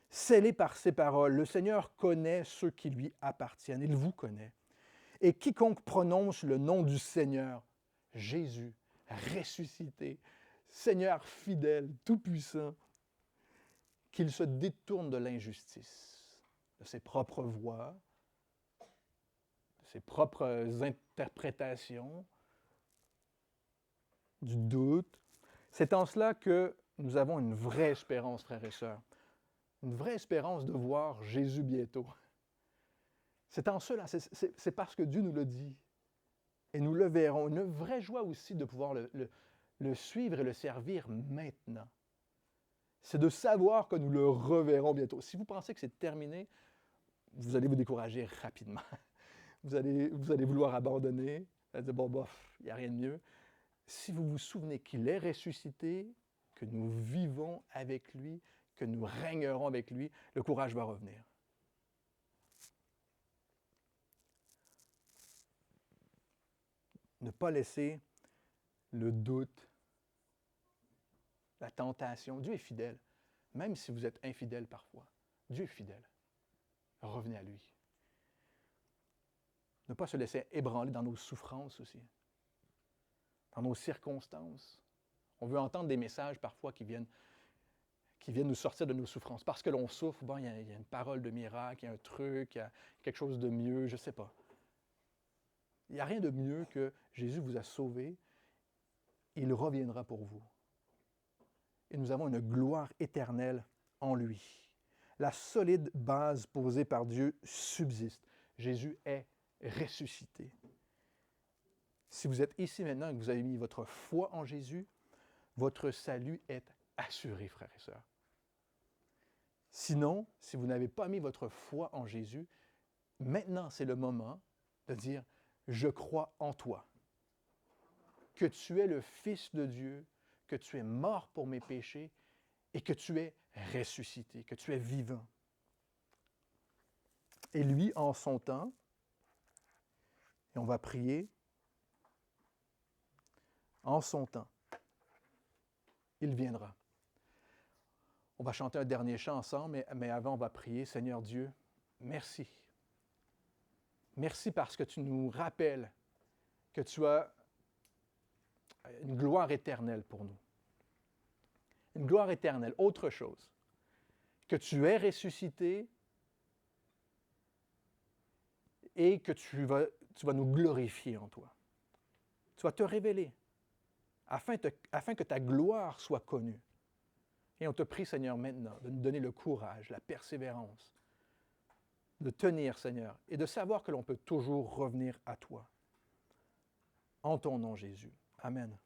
scellée par ses paroles. Le Seigneur connaît ceux qui lui appartiennent. Il vous connaît. Et quiconque prononce le nom du Seigneur, Jésus, ressuscité, Seigneur fidèle, tout-puissant, qu'il se détourne de l'injustice, de ses propres voies, de ses propres interprétations, du doute. C'est en cela que nous avons une vraie espérance, frères et sœurs. Une vraie espérance de voir Jésus bientôt. C'est en cela, c'est parce que Dieu nous le dit. Et nous le verrons. Une vraie joie aussi de pouvoir le suivre et le servir maintenant. C'est de savoir que nous le reverrons bientôt. Si vous pensez que c'est terminé, vous allez vous décourager rapidement. Vous allez vouloir abandonner, vous allez dire, bof, il n'y a rien de mieux. Si vous vous souvenez qu'il est ressuscité, que nous vivons avec lui, que nous régnerons avec lui, le courage va revenir. Ne pas laisser le doute, la tentation. Dieu est fidèle, même si vous êtes infidèle parfois. Dieu est fidèle. Revenez à lui. Ne pas se laisser ébranler dans nos souffrances aussi. dans nos circonstances. On veut entendre des messages parfois qui viennent nous sortir de nos souffrances. Parce que l'on souffre, bon, il y a une parole de miracle, il y a un truc, il y a quelque chose de mieux, je ne sais pas. Il n'y a rien de mieux que Jésus vous a sauvé, il reviendra pour vous. Et nous avons une gloire éternelle en lui. La solide base posée par Dieu subsiste. Jésus est ressuscité. Si vous êtes ici maintenant et que vous avez mis votre foi en Jésus, votre salut est assuré, frères et sœurs. Sinon, si vous n'avez pas mis votre foi en Jésus, maintenant c'est le moment de dire « Je crois en toi », que tu es le Fils de Dieu, que tu es mort pour mes péchés et que tu es ressuscité, que tu es vivant. Et lui, en son temps, et on va prier, en son temps, il viendra. On va chanter un dernier chant ensemble, mais avant, on va prier. Seigneur Dieu, merci. Merci parce que tu nous rappelles que tu as une gloire éternelle pour nous. Une gloire éternelle, autre chose. Que tu es ressuscité et que tu vas nous glorifier en toi. Tu vas te révéler afin que ta gloire soit connue. Et on te prie, Seigneur, maintenant, de nous donner le courage, la persévérance, de tenir, Seigneur, et de savoir que l'on peut toujours revenir à toi. En ton nom, Jésus. Amen.